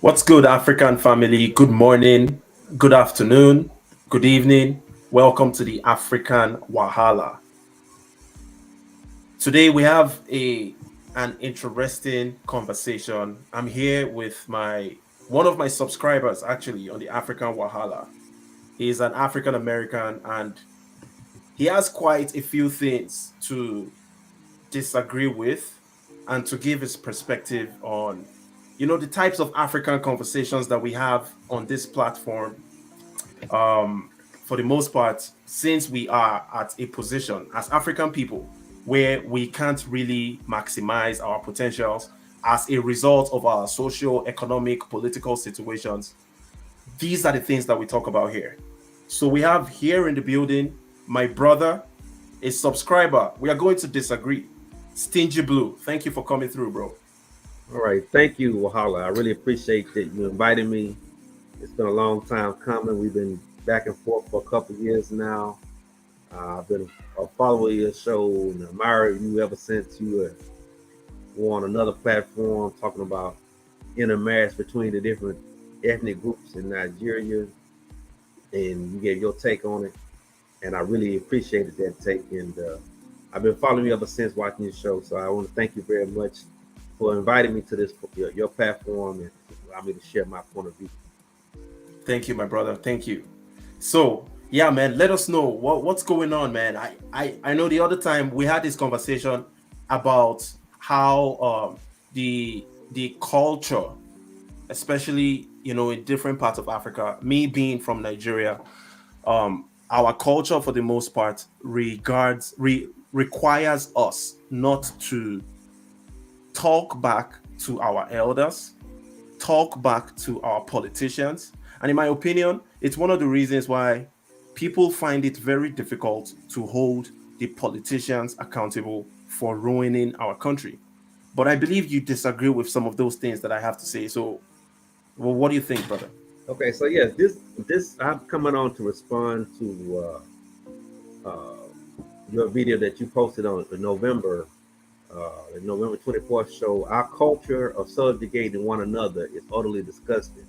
What's good, African family? Good morning, good afternoon, good evening. Welcome to the African Wahala. Today we have a an interesting conversation. I'm here with my one of my subscribers actually on the African Wahala. He's an African American and he has quite a few things to disagree with and to give his perspective on the types of African conversations that we have on this platform. For the most part, since we are at a position as African people where we can't really maximize our potentials as a result of our social, economic, political situations, these are the things that we talk about here. So we have here in the building my brother, a subscriber. We are going to disagree. Stingy Blue, thank you for coming through, bro. All right, thank you, Wahala. I really appreciate that you invited me. It's been a long time coming. We've been back and forth for a couple of years now. I've been a follower of your show and admired you ever since you were on another platform talking about intermarriage between the different ethnic groups in Nigeria, and you gave your take on it. And I really appreciated that take. And I've been following you ever since watching your show. So I want to thank you very much for inviting me to this your platform and allow me to share my point of view. Thank you, my brother. Thank you. So, yeah, man, let us know what's going on, man. I know the other time we had this conversation about how the culture, especially in different parts of Africa, me being from Nigeria, our culture for the most part requires us not to talk back to our elders, talk back to our politicians. And in my opinion, it's one of the reasons why people find it very difficult to hold the politicians accountable for ruining our country. But I believe you disagree with some of those things that I have to say. So, well, what do you think, brother? Okay, so yes, this I'm coming on to respond to uh, your video that you posted on the November 24th show. Our culture of subjugating one another is utterly disgusting.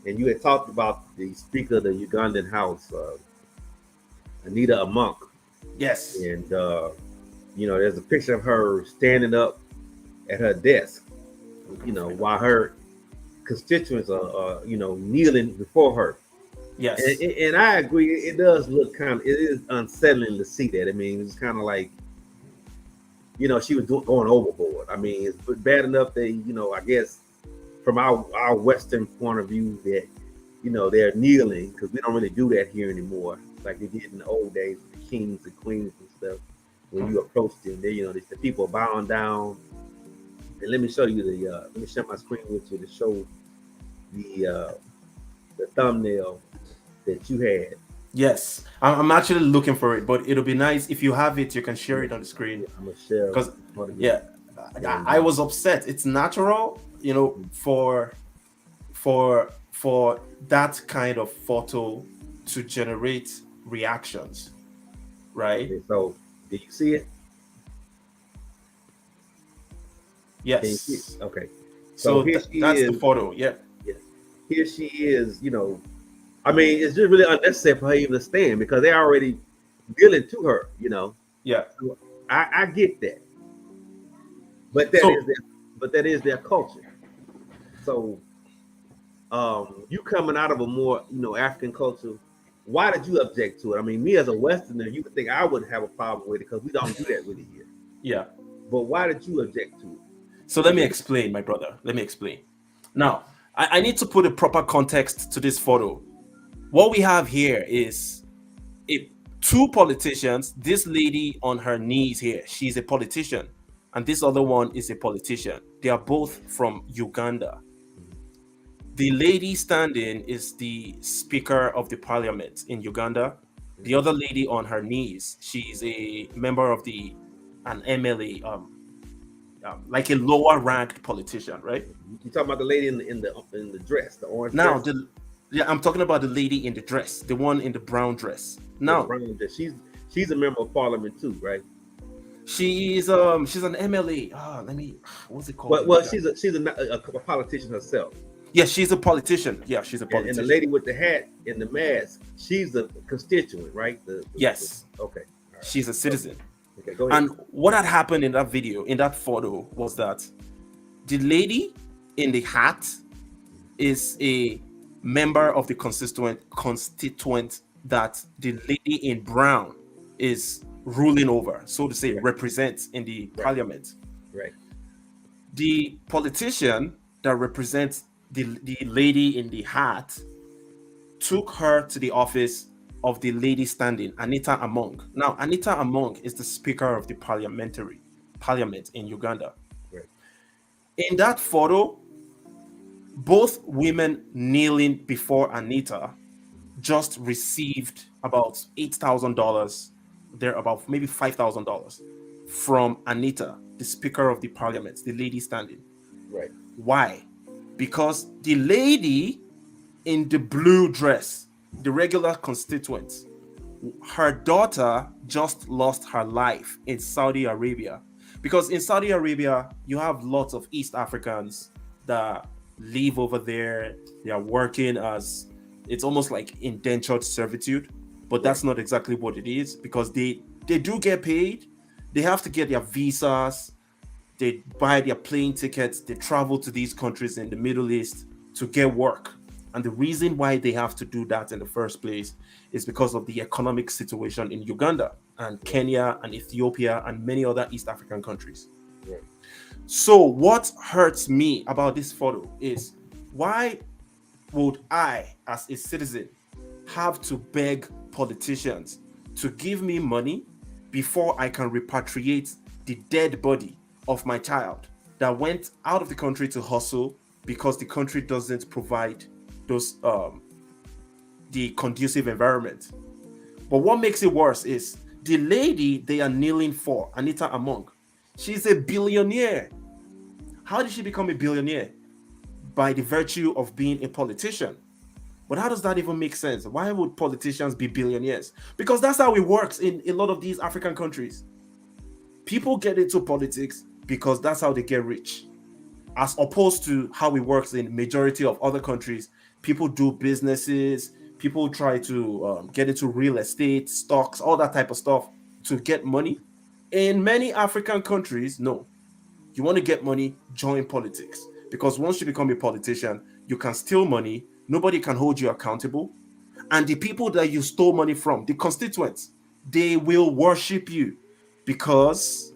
And you had talked about the Speaker of the Ugandan House, Anita Amunk, Yes. and there's a picture of her standing up at her desk, while her constituents are kneeling before her. Yes. And I agree, it does look it is unsettling to see that. I mean, it's kind of like, she was going overboard. I mean, it's bad enough they, I guess from our Western point of view that, they're kneeling because we don't really do that here anymore like they did in the old days with the kings and queens and stuff. When you approach them, they, the people are bowing down. And let me show you let me share my screen with you to show the thumbnail that you had. Yes. I'm actually looking for it, but it'll be nice if you have it, you can share it on the screen. Yeah, I'm gonna share Because, part of it. yeah, I was upset. It's natural, for that kind of photo to generate reactions, right? Okay, so did you see it? Can you see it? Yes. Okay. So So here she that's the is. photo. Yeah. Yeah. Here she is, I mean, it's just really unnecessary for her even to stand because they're already dealing to her. Yeah. So I get that. But So that is their culture. So you coming out of a more, African culture, why did you object to it? I mean, me as a Westerner, you would think I would have a problem with it because we don't do that really here. yeah. But why did you object to it? So let me explain, my brother. Let me explain. Now, I need to put a proper context to this photo. What we have here is a two politicians. This lady on her knees here, she's a politician, and this other one is a politician. They are both from Uganda. The lady standing is the Speaker of the Parliament in Uganda. The other lady on her knees, she's a member of an MLA, like a lower ranked politician, right? You talking about the lady in the dress, the orange Now, dress? yeah, I'm talking about the lady in the dress, the one in the brown dress. Yeah, the Now, brown dress. She's a member of parliament too, right? She's an MLA. Let me what's it called Well, in well, Uganda? she's a politician herself. Yeah, she's a politician. Yeah, she's a And the politician. lady with the hat and the mask, she's a constituent, right? Yes, Okay, all right. she's a So, citizen. okay, go ahead. And what had happened in that video, in that photo, was that the lady in the hat is a member of the constituent that the lady in brown is ruling over, so to say, Right, represents in the right, parliament. right, The politician that represents the lady in the hat took her to the office of the lady standing, Anita Among. Now, Anita Among is the speaker of the parliament in Uganda. right, In that photo, both women kneeling before Anita just received about $8,000, they're about maybe $5,000 from Anita, the Speaker of the Parliament, the lady standing. right, Why? Because the lady in the blue dress, the regular constituent, her daughter just lost her life in Saudi Arabia. Because in Saudi Arabia, you have lots of East Africans that live over there. They are working as it's almost like indentured servitude, but right, that's not exactly what it is because they do get paid. They have to get their visas, they buy their plane tickets, they travel to these countries in the Middle East to get work. And the reason why they have to do that in the first place is because of the economic situation in Uganda and right, Kenya and Ethiopia and many other East African countries. right, So, what hurts me about this photo is why would I, as a citizen, have to beg politicians to give me money before I can repatriate the dead body of my child that went out of the country to hustle because the country doesn't provide those the conducive environment? But what makes it worse is the lady they are kneeling for, Anita Among, she's a billionaire. How did she become a billionaire? By the virtue of being a politician. But how does that even make sense? Why would politicians be billionaires? Because that's how it works in a lot of these African countries. People get into politics because that's how they get rich, as opposed to how it works in majority of other countries. People do businesses, people try to get into real estate, stocks, all that type of stuff to get money. In many African countries, no. You want to get money, join politics. Because once you become a politician, you can steal money, nobody can hold you accountable. And the people that you stole money from, the constituents, they will worship you because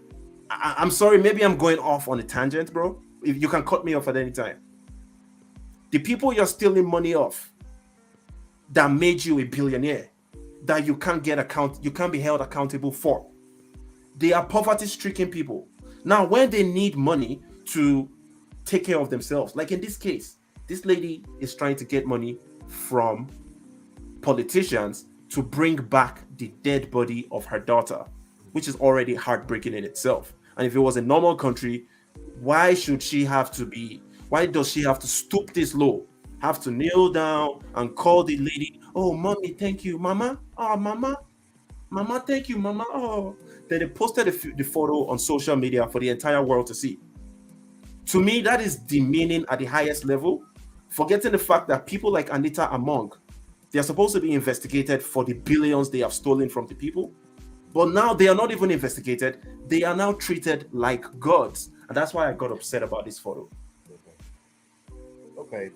I'm sorry, maybe I'm going off on a tangent, bro. If you can cut me off at any time. The people you're stealing money off that made you a billionaire, that you can't be held accountable for. They are poverty-stricken people. Now, when they need money to take care of themselves, like in this case, this lady is trying to get money from politicians to bring back the dead body of her daughter, which is already heartbreaking in itself. And if it was a normal country, why does she have to stoop this low? Have to kneel down and call the lady, oh, mommy, thank you, mama. Oh, mama, thank you, mama. Oh, then they posted the photo on social media for the entire world to see. To me, that is demeaning at the highest level, forgetting the fact that people like Anita Among, they are supposed to be investigated for the billions they have stolen from the people. But now they are not even investigated. They are now treated like gods. And that's why I got upset about this photo. okay.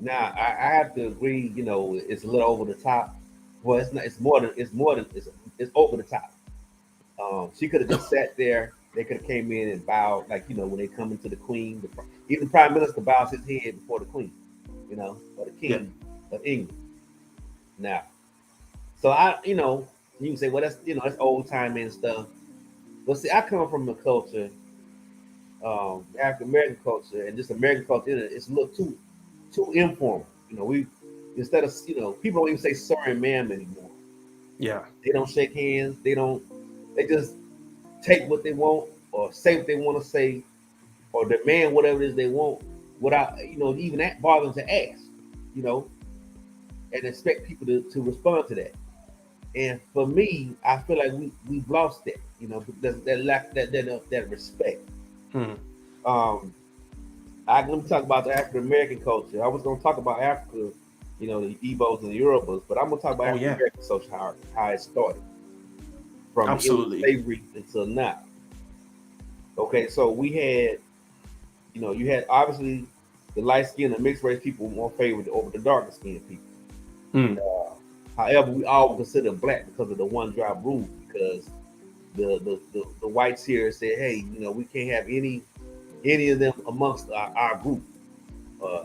Now I have to agree. It's a little over the top. Well, it's not. It's over the top. She could have just sat there. They could have came in and bowed, like when they come into the queen. Even the prime minister bows his head before the queen, or the Yeah. king of England. Now, so you can say, well, that's old time and stuff. But see, I come from a culture, African American culture, and just American culture. It's a little too informal. We instead of people don't even say sir and ma'am anymore. Yeah. They don't shake hands. They don't. They just take what they want or say what they want to say or demand whatever it is they want without even that bother them to ask. You know, and expect people to respond to that. And for me, I feel like we've lost that. That lack that respect. Hmm. Um, let me talk about the African American culture. I was going to talk about Africa, the Igbos and the Yorubas, but I'm going to talk about Oh African yeah, American culture, how it started from in absolutely. slavery until now. Okay, so we had, you had obviously the light skinned and mixed race people more favored over the darker skinned people. Hmm. However, we all consider black because of the one drop rule, because the whites here said, hey, we can't have any of them amongst our group. Uh,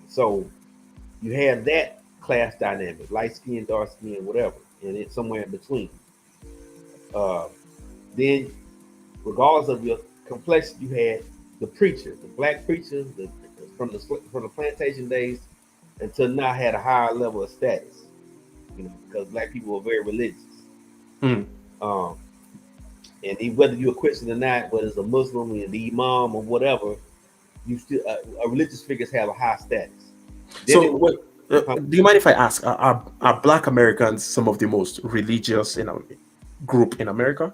so you have that class dynamic, light skin, dark skin, whatever, and it's somewhere in between. Uh, then, regardless of your complexion, you had the preacher, the black preacher, from the plantation days until now had a higher level of status, because black people were very religious. Hmm. Um, and whether you're a Christian or not, whether it's a Muslim, or the Imam, or whatever, you still religious figures have a high status. Then So, it was, do you mind if I ask, are Black Americans some of the most religious in a group in America?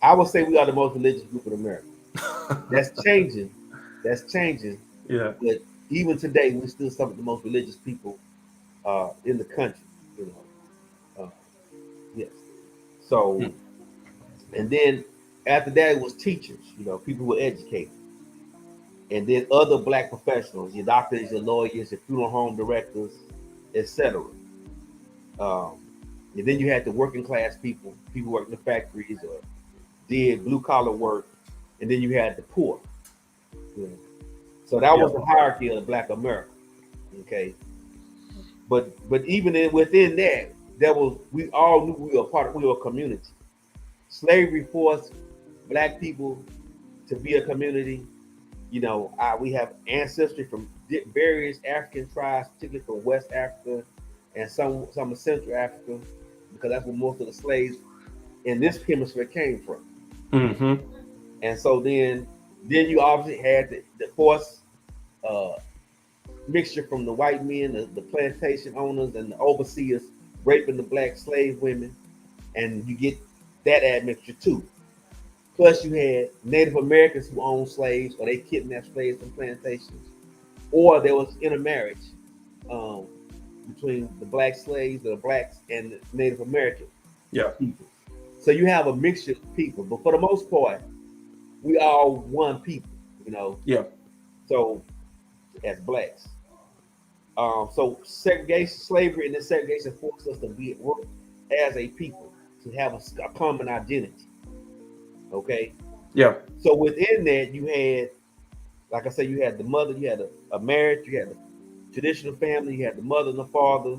I would say we are the most religious group in America. That's changing. That's changing. Yeah. But even today, we're still some of the most religious people in the country. You know, yes. So, Hmm. and then after that, it was teachers. People who were educated, and then other black professionals, your doctors, your lawyers, your funeral home directors, etc. Um, and then you had the working class people, people working in the factories or did blue collar work, and then you had the poor. You know. So that Yeah. was the hierarchy of Black America. Okay, but even within that, we all knew we were a community. Slavery forced Black people to be a community. We have ancestry from various African tribes, particularly from West Africa and some of Central Africa, because that's where most of the slaves in this hemisphere came from. Hmm. And so then you obviously had the forced uh, mixture from the white men, the plantation owners, and the overseers raping the black slave women, and you get that admixture too. Plus, you had Native Americans who owned slaves, or they kidnapped slaves from plantations, or there was intermarriage um, between the black slaves, the blacks, and the Native American Yeah. people. So you have a mixture of people, but for the most part, we all one people, you know. Yeah. So as blacks, so segregation, slavery, and then segregation forced us to be at work as a people to have a common identity. Okay, Yeah. so within that, you had, like I said, you had the mother, you had a marriage, you had the traditional family, you had the mother and the father,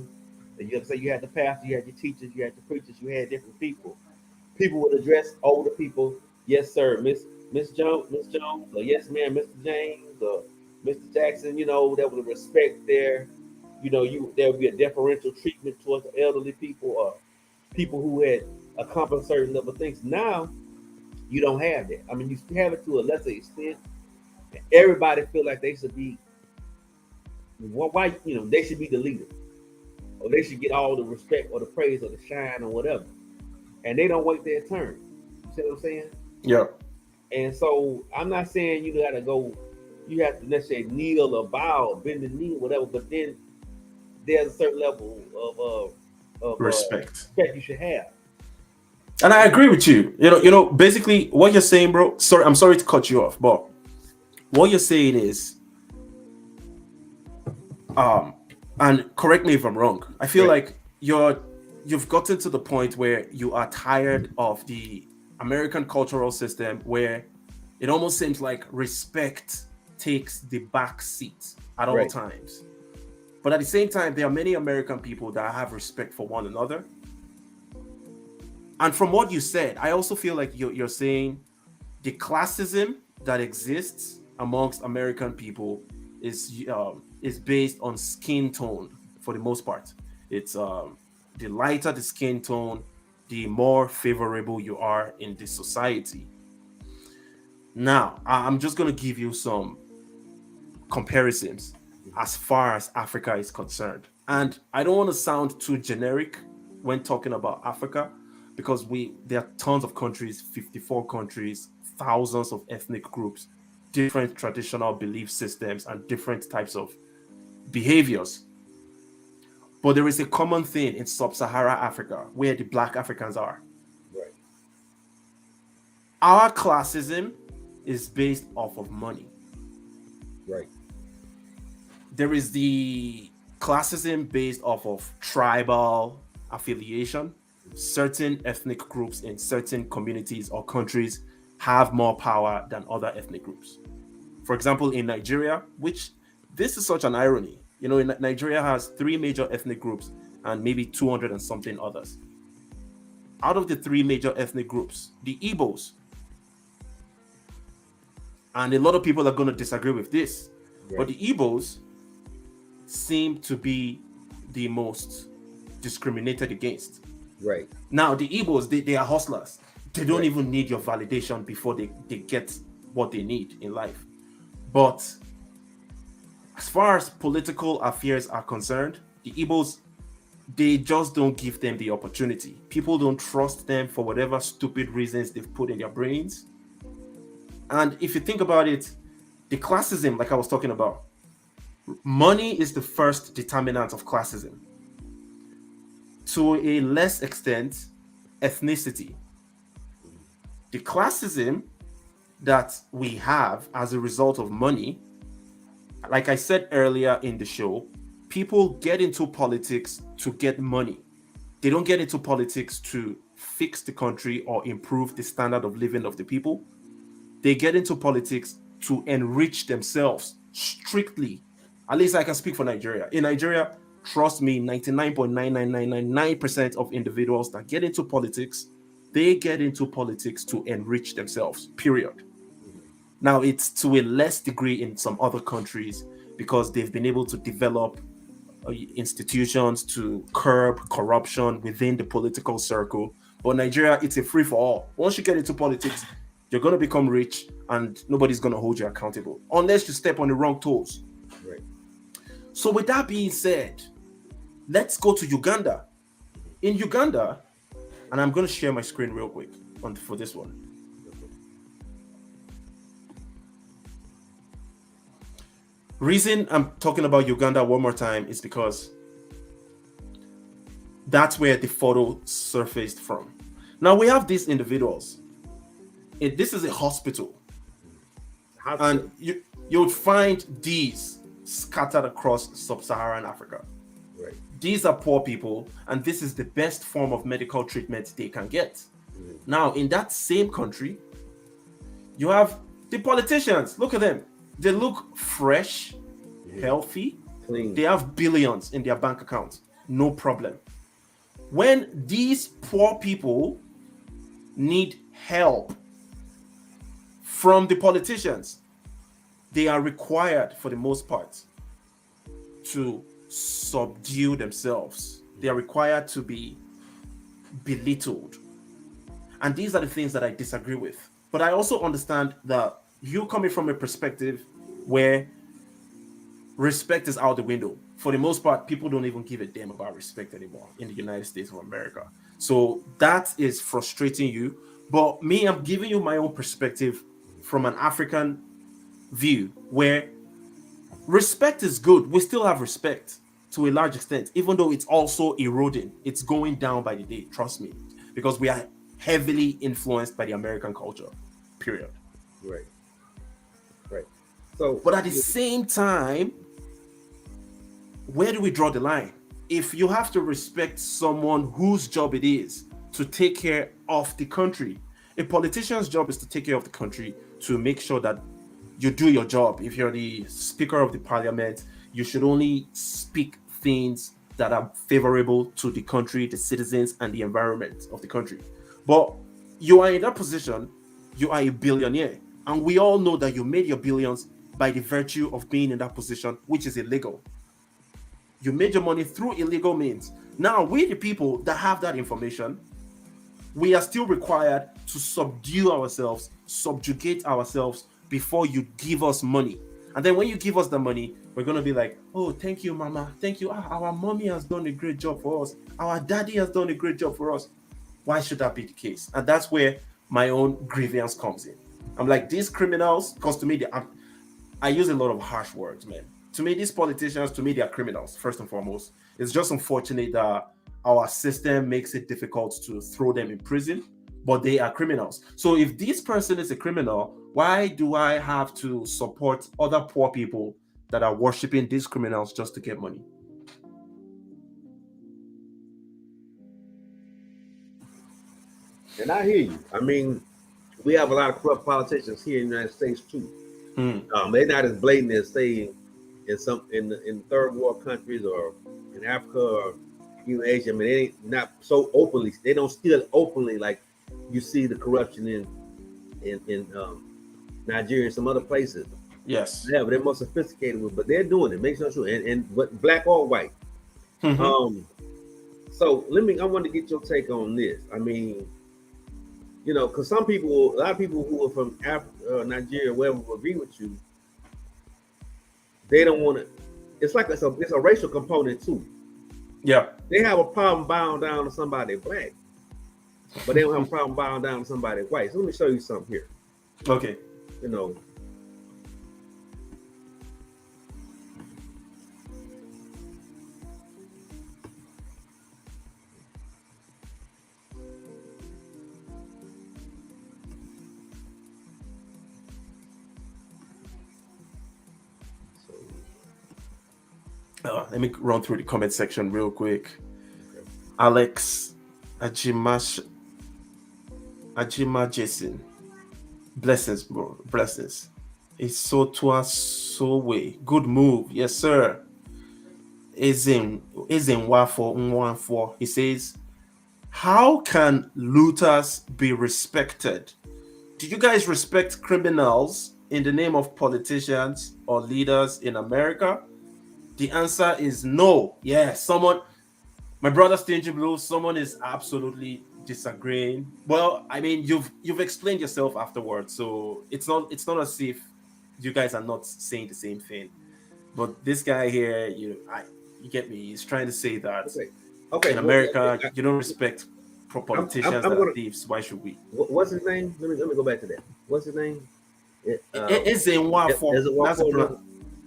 and you had the pastor, you had your teachers, you had the preachers, you had different people. People would address older people, yes sir, Miss Jones, or yes ma'am, Mr. James, or Mr. Jackson. There was a respect there. There would be a deferential treatment towards the elderly people or people who had accomplished certain level of things. Now you don't have that. I mean, you have it to a lesser extent. Everybody feel like they should be why they should be the leader, or they should get all the respect or the praise or the shine or whatever, and they don't wait their turn. You see what I'm saying? Yeah. And so I'm not saying you have to necessarily kneel or bow, or bend the knee, or whatever. But then there's a certain level of Respect. respect you should have. And I agree with you. Basically what you're saying, bro. Sorry, I'm sorry to cut you off, but what you're saying is, um, and correct me if I'm wrong. I feel Right. like you've gotten to the point where you are tired of the American cultural system where it almost seems like respect takes the back seat at all Right. times. But at the same time, there are many American people that have respect for one another. And from what you said, I also feel like you're saying the classism that exists amongst American people is based on skin tone for the most part. It's the lighter the skin tone, the more favorable you are in this society. Now, I'm just gonna give you some comparisons as far as Africa is concerned, and I don't want to sound too generic, when talking about Africa, because there are tons of countries, 54 countries, thousands of ethnic groups, different traditional belief systems, and different types of behaviors. But there is a common thing in sub-Saharan Africa where the Black Africans are. Right. Our classism is based off of money. Right. There is the classism based off of tribal affiliation. Certain ethnic groups in certain communities or countries have more power than other ethnic groups. For example, in Nigeria, which this is such an irony. Nigeria has three major ethnic groups and maybe 200 and something others. Out of the three major ethnic groups, the Igbos, and a lot of people are going to disagree with this, Right. but the Igbos seem to be the most discriminated against. Right. Now, the Igbos, they are hustlers. They don't Right. even need your validation before they get what they need in life. But as far as political affairs are concerned, the Igbos, they just don't give them the opportunity. People don't trust them for whatever stupid reasons they've put in their brains. And if you think about it, the classism, like I was talking about, money is the first determinant of classism. To a less extent, ethnicity. The classism that we have as a result of money, like I said earlier in the show, people get into politics to get money. They don't get into politics to fix the country or improve the standard of living of the people. They get into politics to enrich themselves strictly. At least I can speak for Nigeria. In Nigeria, trust me, 99.99999% of individuals that get into politics, they get into politics to enrich themselves, period. Now, it's to a less degree in some other countries because they've been able to develop institutions to curb corruption within the political circle. But Nigeria, it's a free-for-all. Once you get into politics, you're going to become rich and nobody's going to hold you accountable unless you step on the wrong toes. Right. So with that being said, let's go to Uganda. In Uganda, and I'm going to share my screen real quick for this one. Reason I'm talking about Uganda one more time is because that's where the photo surfaced from. Now we have these individuals. This is a hospital. And you'll find these scattered across sub-Saharan Africa. Right. These are poor people, and this is the best form of medical treatment they can get. Now, in that same country, you have the politicians. Look at them. They look fresh, healthy. Clean. They have billions in their bank account. No problem. When these poor people need help from the politicians, they are required, for the most part, to subdue themselves. They are required to be belittled. And these are the things that I disagree with. But I also understand that you coming from a perspective where respect is out the window. For the most part, people don't even give a damn about respect anymore in the United States of America. So that is frustrating you. But me, I'm giving you my own perspective from an African view where respect is good. We still have respect to a large extent, even though it's also eroding. It's going down by the day, trust me, because we are heavily influenced by the American culture, period. Right. Right. So, but at the same time, where do we draw the line? If you have to respect someone whose job it is to take care of the country, a politician's job is to take care of the country, to make sure that you do your job. If you're the Speaker of the Parliament, you should only speak things that are favorable to the country, the citizens, and the environment of the country. But you are in that position, you are a billionaire. And we all know that you made your billions by the virtue of being in that position, which is illegal. You made your money through illegal means. Now, we the people that have that information, we are still required to subdue ourselves, subjugate ourselves before you give us money. And then when you give us the money, we're going to be like, oh, thank you, mama. Thank you. Our mommy has done a great job for us. Our daddy has done a great job for us. Why should that be the case? And that's where my own grievance comes in. I'm like, these criminals, because to me, I use a lot of harsh words, man. To me, these politicians, to me, they are criminals, first and foremost. It's just unfortunate that our system makes it difficult to throw them in prison, but they are criminals. So if this person is a criminal, why do I have to support other poor people that are worshiping these criminals just to get money? And I hear you. I mean, we have a lot of corrupt politicians here in the United States too. They're not as blatant as say in third world countries or in Africa or even Asia. I mean, they ain't not so openly. They don't steal openly like you see the corruption in Nigeria and some other places. Yes. Yeah, but they're more sophisticated with, but they're doing it. Make sure, and what black or white. So I want to get your take on this. I mean, you know, because a lot of people who are from Africa, Nigeria, wherever, will agree with you. They don't want to. It's like it's a racial component too. Yeah. They have a problem bowing down to somebody black, but they don't have a problem bowing down to somebody white. So let me show you something here. Okay. You know. Let me run through the comment section real quick. Okay. Alex Ajima Jason. Blessings, bro. Blessings. It's so way. Good move. Yes, sir. Is in Wafo. He says, how can looters be respected? Do you guys respect criminals in the name of politicians or leaders in America? The answer is no. Yeah, my brother Stingy Blue, someone is absolutely disagreeing. Well, I mean, you've explained yourself afterwards, so it's not as if you guys are not saying the same thing. But this guy here, you get me. He's trying to say that in America, you don't respect politicians that are thieves. Why should we? What's his name? Let me go back to that. What's his name? It's in Wafo.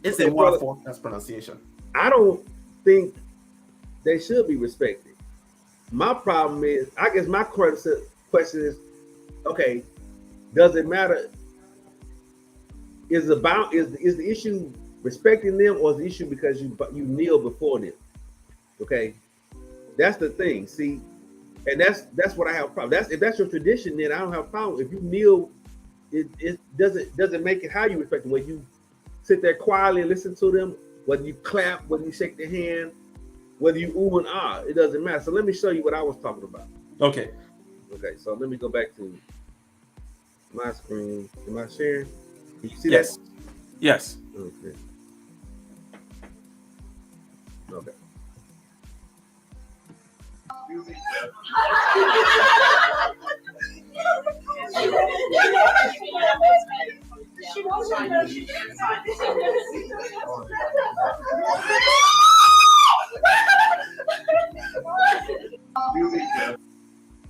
It's a word for that's pronunciation. I don't think they should be respected. My problem is, I guess my question is, okay, does it matter? Is the issue respecting them, or is the issue because you kneel before them? Okay, that's the thing. See, and that's what I have a problem. If that's your tradition, then I don't have a problem. If you kneel, it doesn't make it how you respect them. When you sit there quietly and listen to them, whether you clap, whether you shake their hand, whether you ooh and ah, it doesn't matter. So let me show you what I was talking about. Okay. Okay, so let me go back to my screen. Am I sharing? Can you see that? Yes. Okay. Okay.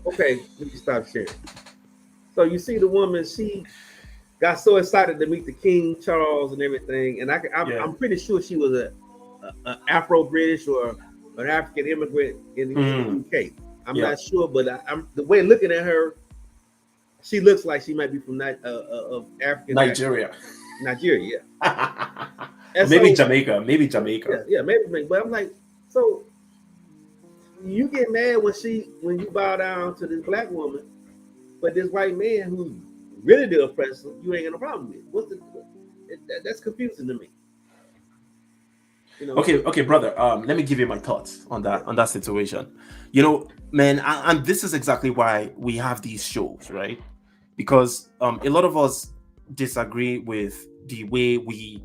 Okay, let me stop sharing. So you see the woman, she got so excited to meet the King Charles and everything, and I'm pretty sure she was a Afro-British or an African immigrant in the UK. I'm not sure, but I'm the way looking at her, she looks like she might be from African Nigeria. Nigeria, yeah. Maybe so, Jamaica. Maybe Jamaica. Yeah, maybe. But I'm like, so you get mad when you bow down to this black woman, but this white man who's really the oppressor, you ain't got no problem with. That's confusing to me. You know? Okay, brother. Let me give you my thoughts on that situation. You know, man, and this is exactly why we have these shows, right? Because a lot of us disagree with the way we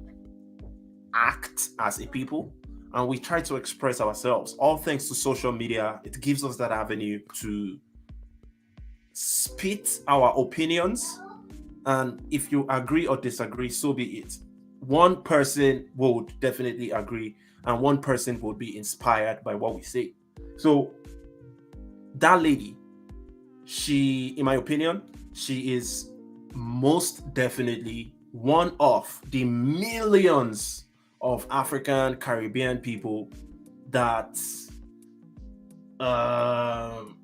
act as a people, and we try to express ourselves. All thanks to social media, it gives us that avenue to spit our opinions, and if you agree or disagree, so be it. one person would definitely agree, and one person would be inspired by what we say. So that lady, she, in my opinion, she is most definitely one of the millions of African Caribbean people that um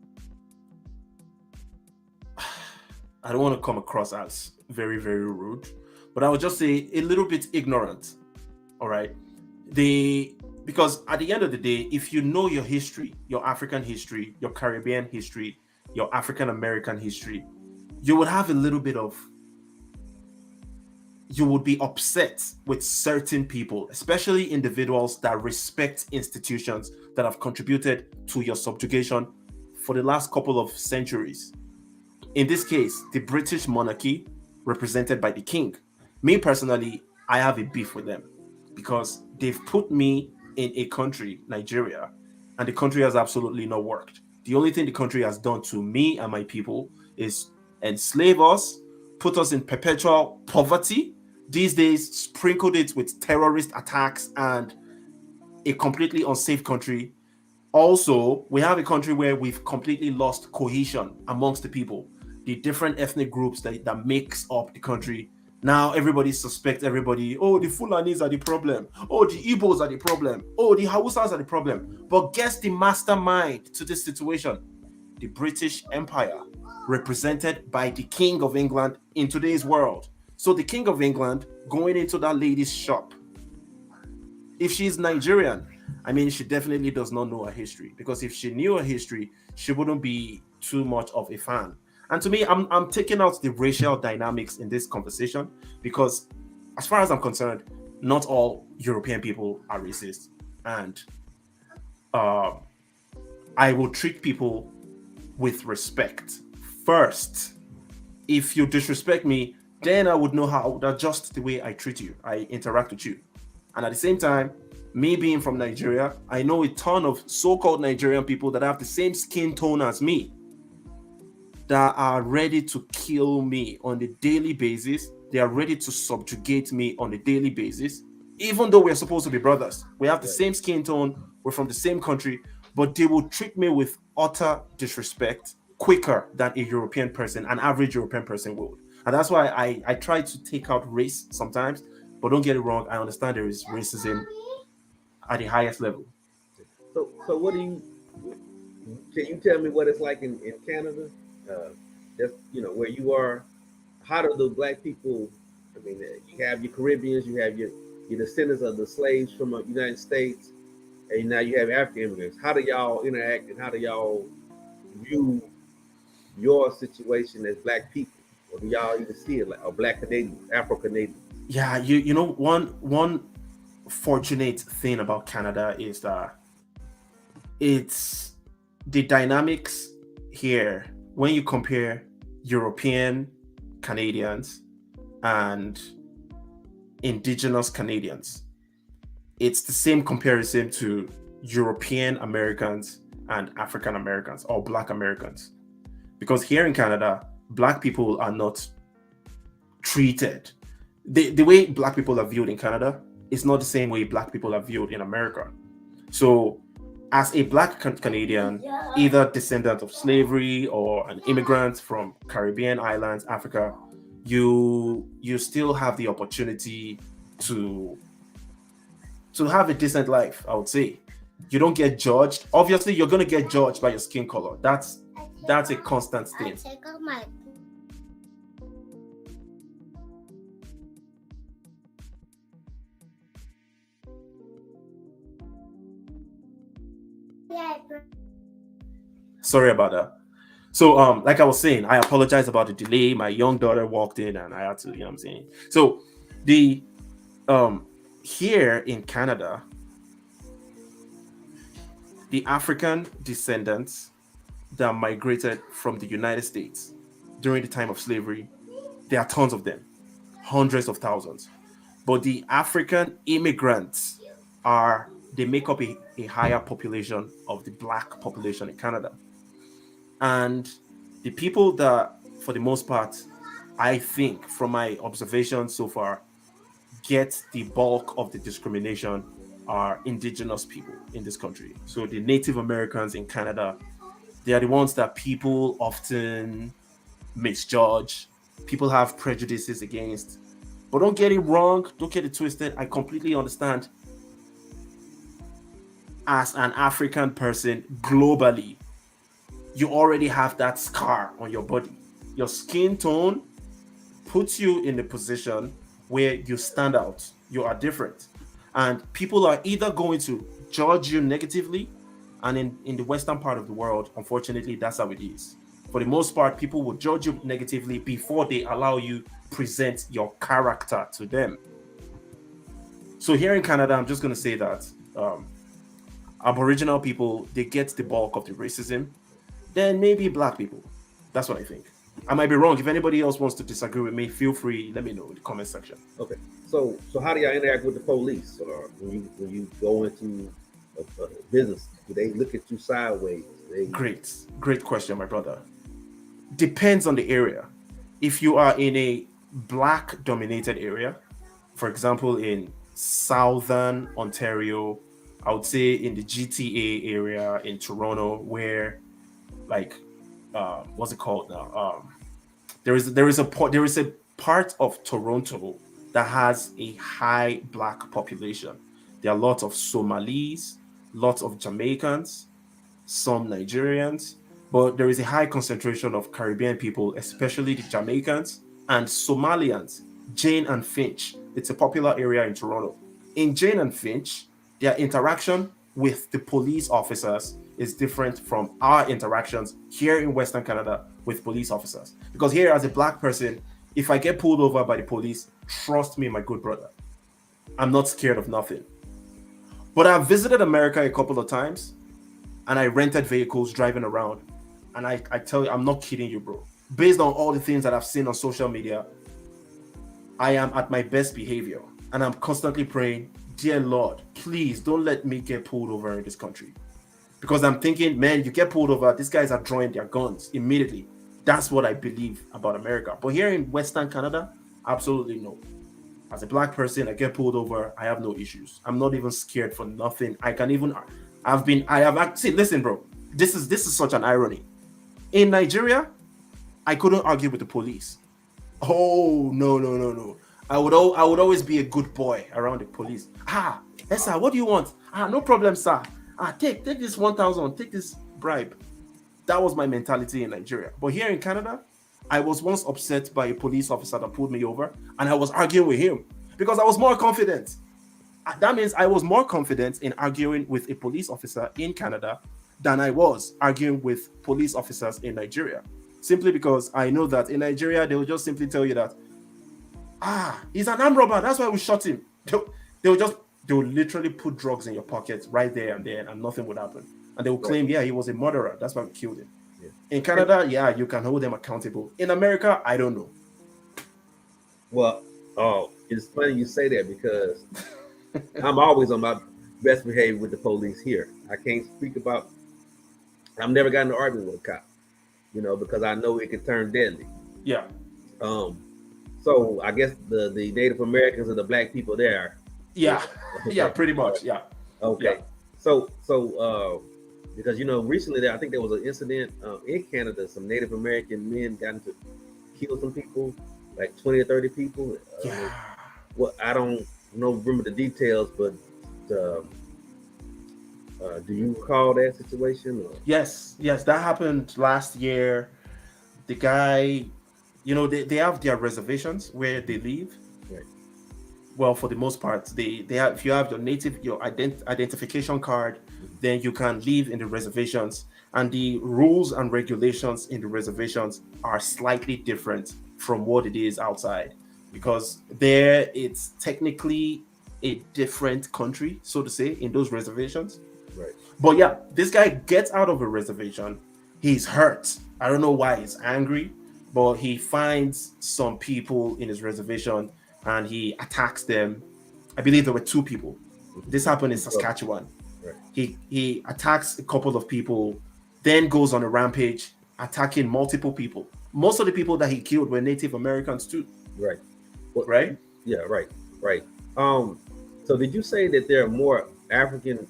I don't want to come across as very, very rude, but I would just say a little bit ignorant. All right. They, because at the end of the day, if you know your history, your African history, your Caribbean history, your African American history, you would have a little bit of, you would be upset with certain people, especially individuals that respect institutions that have contributed to your subjugation for the last couple of centuries. In this case, the British monarchy, represented by the king. Me personally, I have a beef with them because they've put me in a country, Nigeria, and the country has absolutely not worked. The only thing the country has done to me and my people is enslave us, put us in perpetual poverty. These days, sprinkled it with terrorist attacks and a completely unsafe country. Also, we have a country where we've completely lost cohesion amongst the people, the different ethnic groups that makes up the country. Now everybody suspects everybody. Oh, the Fulanis are the problem. Oh, the Igbos are the problem. Oh, the Hausas are the problem. But guess the mastermind to this situation? The British Empire, represented by the King of England in today's world. So the King of England going into that lady's shop, if she's Nigerian, I mean, she definitely does not know her history, because if she knew her history, she wouldn't be too much of a fan. And to me, I'm taking out the racial dynamics in this conversation because, as far as I'm concerned, not all European people are racist, and uh, I will treat people with respect first. If you disrespect me, then I would know how I would adjust the way I treat you, I interact with you. And at the same time, me being from Nigeria, I know a ton of so-called Nigerian people that have the same skin tone as me that are ready to kill me on a daily basis. They are ready to subjugate me on a daily basis, even though we're supposed to be brothers. We have the Right. same skin tone, we're from the same country, but they will treat me with utter disrespect quicker than a European person, an average European person would. And that's why I try to take out race sometimes, but don't get it wrong. I understand there is racism at the highest level. So what do you? Can you tell me what it's like in Canada? Uh, that's where you are. How do the black people? I mean, you have your Caribbeans, you have your descendants of the slaves from the United States, and now you have African immigrants. How do y'all interact, and how do y'all view your situation as black people, or do y'all even see it like a black Canadian, Afro Canadian? Yeah, you know, one fortunate thing about Canada is that it's the dynamics here when you compare European Canadians and indigenous Canadians. It's the same comparison to European Americans and African Americans or Black Americans. Because here in Canada, Black people are not treated. The way Black people are viewed in Canada is not the same way Black people are viewed in America. So, as a Black Canadian, either descendant of slavery or an immigrant from Caribbean islands, Africa, you still have the opportunity to have a decent life, I would say. You don't get judged. Obviously, you're gonna get judged by your skin color. That's a constant thing. Sorry about that. So, like I was saying, I apologize about the delay. My young daughter walked in, and I had to, you know what I'm saying. So, the here in Canada, the African descendants that migrated from the United States during the time of slavery, there are tons of them, hundreds of thousands. But the African immigrants are, they make up a higher population of the Black population in Canada. And the people that, for the most part, I think from my observations so far, get the bulk of the discrimination are indigenous people in this country. So the Native Americans in Canada, they are the ones that people often misjudge. People have prejudices against. But don't get it wrong, don't get it twisted. I completely understand as an African person globally, you already have that scar on your body. Your skin tone puts you in a position where you stand out. You are different. And people are either going to judge you negatively, and in the Western part of the world, unfortunately, that's how it is. For the most part, people will judge you negatively before they allow you present your character to them. So here in Canada, I'm just going to say that Aboriginal people, they get the bulk of the racism. Then maybe Black people. That's what I think. I might be wrong. If anybody else wants to disagree with me, feel free. Let me know in the comment section. Okay. So how do y'all interact with the police? Or when you go into a business, do they look at you sideways? Great question, my brother. Depends on the area. If you are in a Black dominated area, for example, in Southern Ontario, I would say in the GTA area in Toronto, where like what's it called now? There is a part of Toronto that has a high Black population. There are lots of Somalis, lots of Jamaicans, some Nigerians, but there is a high concentration of Caribbean people, especially the Jamaicans and Somalians. Jane and Finch. It's a popular area in Toronto. In Jane and Finch, their interaction with the police officers is different from our interactions here in Western Canada with police officers. Because here, as a Black person, if I get pulled over by the police, trust me, my good brother, I'm not scared of nothing. But I've visited America a couple of times and I rented vehicles driving around. And I tell you, I'm not kidding you, bro. Based on all the things that I've seen on social media, I am at my best behavior. And I'm constantly praying, dear Lord, please don't let me get pulled over in this country. Because I'm thinking, man, you get pulled over, these guys are drawing their guns immediately. That's what I believe about America. But here in Western Canada, absolutely no. As a Black person, I get pulled over, I have no issues. I'm not even scared for nothing. See, listen, bro, this is such an irony. In Nigeria, I couldn't argue with the police. Oh, no. I would always be a good boy around the police. Yes, sir, what do you want? No problem, sir. Take this 1,000, take this bribe. That was my mentality in Nigeria. But here in Canada, I was once upset by a police officer that pulled me over, and I was arguing with him because I was more confident. That means I was more confident in arguing with a police officer in Canada than I was arguing with police officers in Nigeria. Simply because I know that in Nigeria, they will just simply tell you that, he's an armed robber, that's why we shot him. They will literally put drugs in your pocket right there and there, and nothing would happen. And they will claim, yeah, he was a murderer, that's why we killed him. Yeah. In Canada, yeah, you can hold them accountable. In America, I don't know. Well, it's funny you say that because I'm always on my best behavior with the police here. I can't speak about, I've never gotten in an argument with a cop, because I know it can turn deadly. Yeah. So I guess the Native Americans and the Black people there. Yeah. Yeah, pretty much. Yeah. Okay. Yeah. So because recently I think there was an incident in Canada. Some Native American men got into kill some people, like 20 or 30 people. Yeah. Well, I don't remember the details, but do you recall that situation? Or? Yes, that happened last year. The guy, they have their reservations where they live. Right. Well, for the most part, they have. If you have your identification card, then you can live in the reservations. And the rules and regulations in the reservations are slightly different from what it is outside, because there it's technically a different country, so to say, in those reservations. Right. But yeah, this guy gets out of a reservation. He's hurt. I don't know why he's angry, but he finds some people in his reservation and he attacks them. I believe there were 2 people. This happened in Saskatchewan. Right. He attacks a couple of people, then goes on a rampage, attacking multiple people. Most of the people that he killed were Native Americans too. Right. Right? Yeah, right. Right. Um. So did you say that there are more African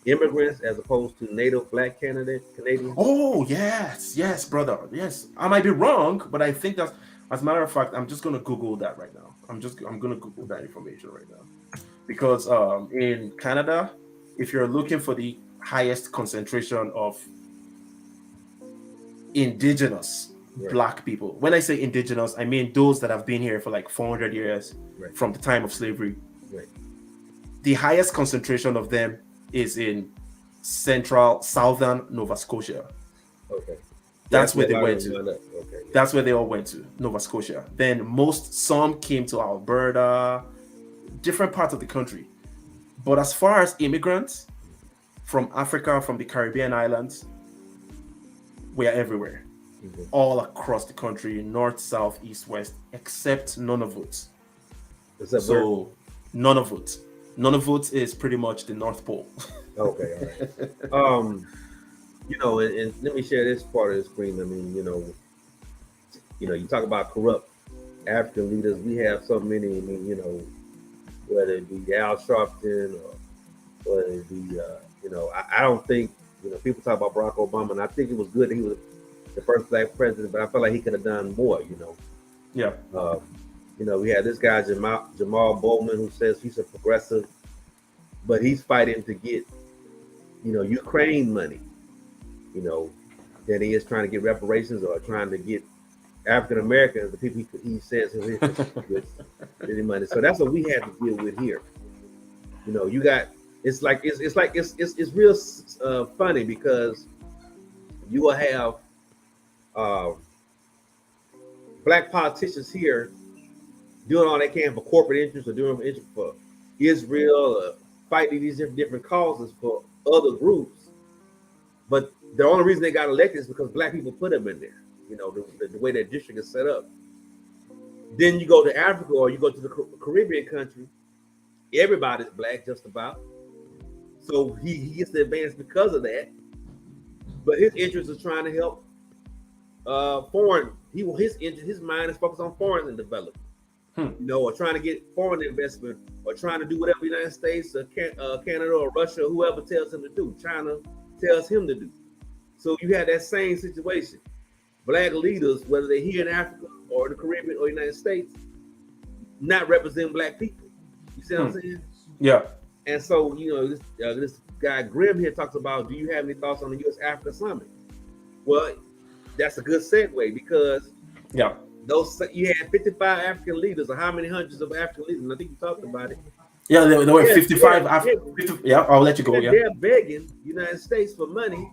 immigrants as opposed to native Black Canadians? Oh yes, yes, brother. Yes, I might be wrong, but I think that's, as a matter of fact, I'm just gonna Google that right now. I'm gonna Google that information right now because in Canada, if you're looking for the highest concentration of indigenous Right. black people, when I say indigenous, I mean those that have been here for like 400 years Right. from the time of slavery. Right. The highest concentration of them is in central southern Nova Scotia. Okay. Yeah, that's That's where where a they lot of went them to. wind up. Okay. Yeah. That's where they all went to, Nova Scotia. Then some came to Alberta, different parts of the country. But as far as immigrants from Africa, from the Caribbean islands, we are everywhere, Mhm. all across the country, north, south, east, west, except Nunavut. Except where? So Nunavut. Nunavut is pretty much the North Pole. Okay. All right. And let me share this part of the screen. I mean, you talk about corrupt African leaders. We have so many. I mean, whether it be Al Sharpton or whether it be, I don't think, people talk about Barack Obama, and I think it was good that he was the first black president, but I feel like he could have done more. Yeah. Uh, we had this guy Jamal Bowman who says he's a progressive, but he's fighting to get, Ukraine money. You know, than he is trying to get reparations or trying to get African Americans, the people he says with any money. So that's what we have to deal with here. You got it's real funny because you will have uh, black politicians here doing all they can for corporate interests or doing interest for Israel, fighting these different causes for other groups. But the only reason they got elected is because black people put them in there. The way that district is set up. Then you go to Africa or you go to the Caribbean country, everybody's black just about. So he gets the advance because of that. But his interest is trying to help foreign. His mind is focused on foreign development. Or trying to get foreign investment, or trying to do whatever the United States or Canada or Russia, or whoever tells him to do. China tells him to do. So you have that same situation. Black leaders, whether they're here in Africa or the Caribbean or the United States, not represent black people. You see what I'm saying? Yeah. And so, this guy Grimm here talks about, do you have any thoughts on the U.S. Africa Summit? Well, that's a good segue because you had 55 African leaders, or how many hundreds of African leaders? And I think you talked about it. Yeah, there were 55 African. Yeah, I'll let you go. Yeah, they're begging the United States for money,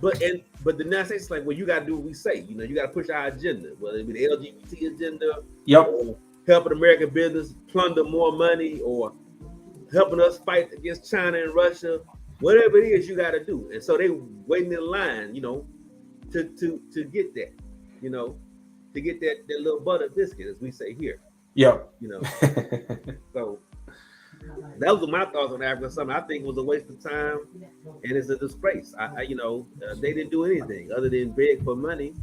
but the United States is like, well, you got to do what we say. You got to push our agenda, whether it be the LGBT agenda, or helping American business plunder more money, or helping us fight against China and Russia. Whatever it is, you got to do. And so they waiting in line, to get that, to get that little butter biscuit, as we say here. Yeah. So those were my thoughts on Africa Summit. I think it was a waste of time, and it's a disgrace. They didn't do anything other than beg for money,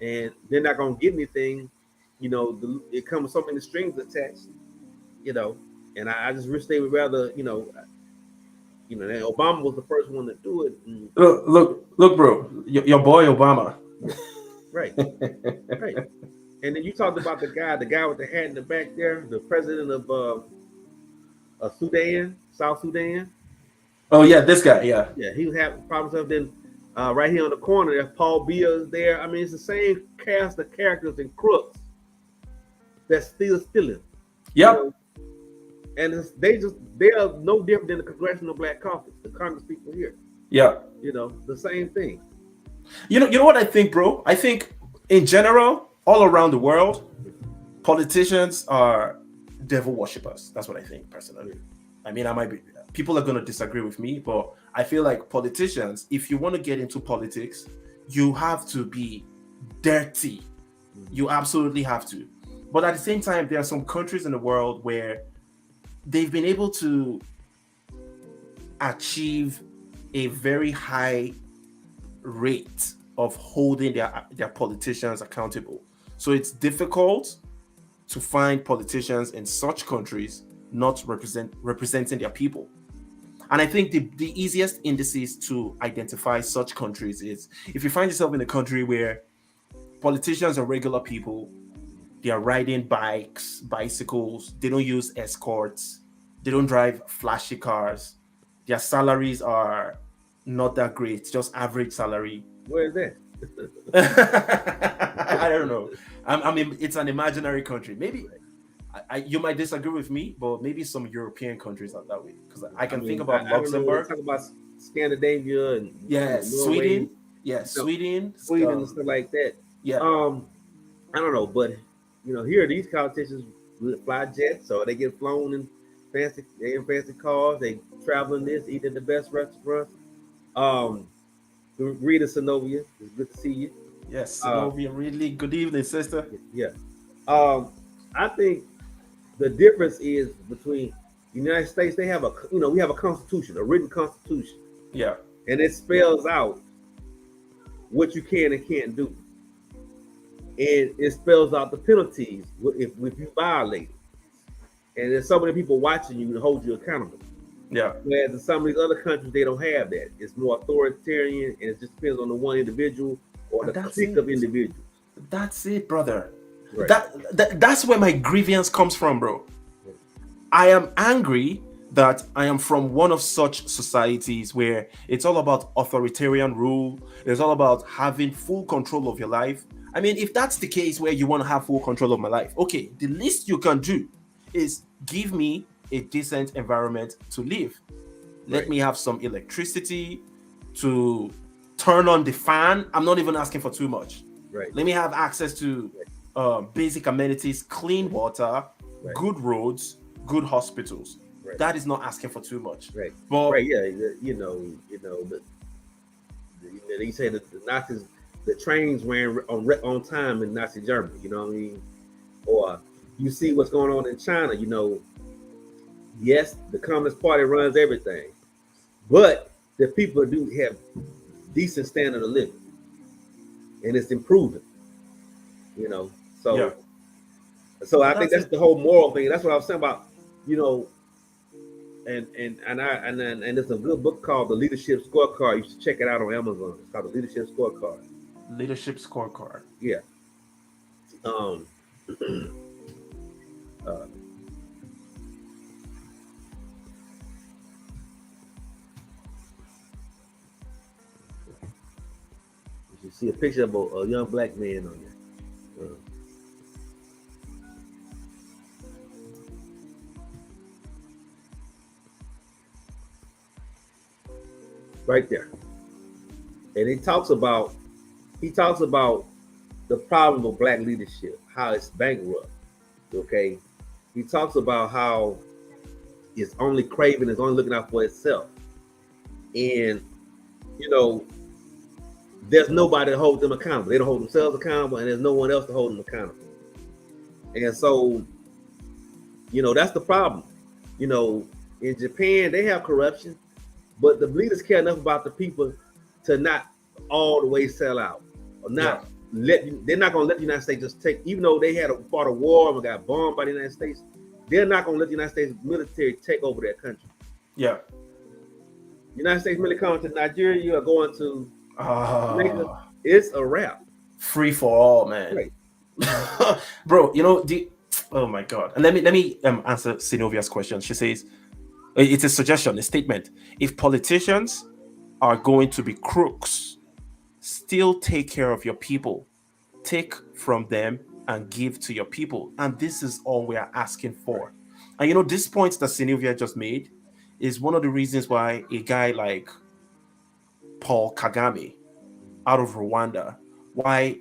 and they're not gonna get anything. It comes with so many strings attached. And I just wish they would rather, Obama was the first one to do it. Look, bro, your boy Obama. Right. And then you talked about the guy with the hat in the back there, the president of Sudan, South Sudan. Oh yeah, this guy. Yeah. Yeah, he was having problems. Then right here on the corner, there's Paul Biya is there. I mean, it's the same cast of characters and crooks that's still stealing. Yep. And they are no different than the Congressional Black Caucus, the Congress people here. Yeah. The same thing. You know what I think, bro? I think in general, all around the world, politicians are devil worshippers. That's what I think personally. I mean, people are going to disagree with me, but I feel like politicians, if you want to get into politics, you have to be dirty. You absolutely have to. But at the same time, there are some countries in the world where they've been able to achieve a very high rate of holding their politicians accountable. So it's difficult, to find politicians in such countries not representing their people. And I think the easiest indices to identify such countries is if you find yourself in a country where politicians are regular people, they are riding bikes, bicycles, they don't use escorts, they don't drive flashy cars, their salaries are not that great, just average salary. Where is that? I don't know. I mean, it's an imaginary country. Maybe you might disagree with me, but maybe some European countries are that way. Because I can think about I don't know. When Luxembourg. talk about Scandinavia and Yes, Norway, Sweden. Yes, Sweden. Sweden and stuff like that. Yeah. I don't know, but here these politicians fly jets, so they get flown in fancy cars. They travel in this, eat at the best restaurants. Rita Sonovia, it's good to see you. Yes, Sonovia, really good evening, sister. Yeah. I think the difference is between the United States. They have we have a constitution, a written constitution. Yeah. And it spells out what you can and can't do. And it spells out the penalties if you violate it. And there's so many people watching you to hold you accountable. Yeah. Whereas in some of these other countries, they don't have that. It's more authoritarian, and it just depends on the one individual or the clique of individuals. That's it, brother. Right. That's where my grievance comes from, bro. I am angry that I am from one of such societies where it's all about authoritarian rule. It's all about having full control of your life. I mean, if that's the case where you want to have full control of my life, okay, the least you can do is give me a decent environment to live. Let me have some electricity to turn on the fan. I'm not even asking for too much. Right. Let me have access to basic amenities, clean water, good roads, good hospitals. Right. That is not asking for too much. Right. But yeah, they say that the Nazis, the trains ran on time in Nazi Germany. You know what I mean? Or you see what's going on in China. Yes, the Communist Party runs everything, but the people do have decent standard of living, and it's improving. So I think that's the whole moral thing. That's what I was saying about, and there's a good book called The Leadership Scorecard. You should check it out on Amazon. It's called The Leadership Scorecard. Leadership Scorecard. Yeah. You see a picture of a young black man on there. Right there. And he talks about the problem of black leadership, how it's bankrupt. Okay. He talks about how it's only craving, it's only looking out for itself. And there's nobody to hold them accountable. They don't hold themselves accountable, and there's no one else to hold them accountable. And so, that's the problem. In Japan, they have corruption, but the leaders care enough about the people to not all the way sell out, or not they're not going to let the United States just take, even though they fought a war and got bombed by the United States, they're not going to let the United States military take over their country. Yeah. United States military coming to Nigeria, you are going to Jamaica, it's a wrap. Free for all, man. Right. Bro, oh my God. And let me answer Sinovia's question. She says, it's a suggestion, a statement. If politicians are going to be crooks, still take care of your people. Take from them and give to your people. And this is all we are asking for. And this point that Sinovia just made is one of the reasons why a guy like Paul Kagame out of Rwanda, why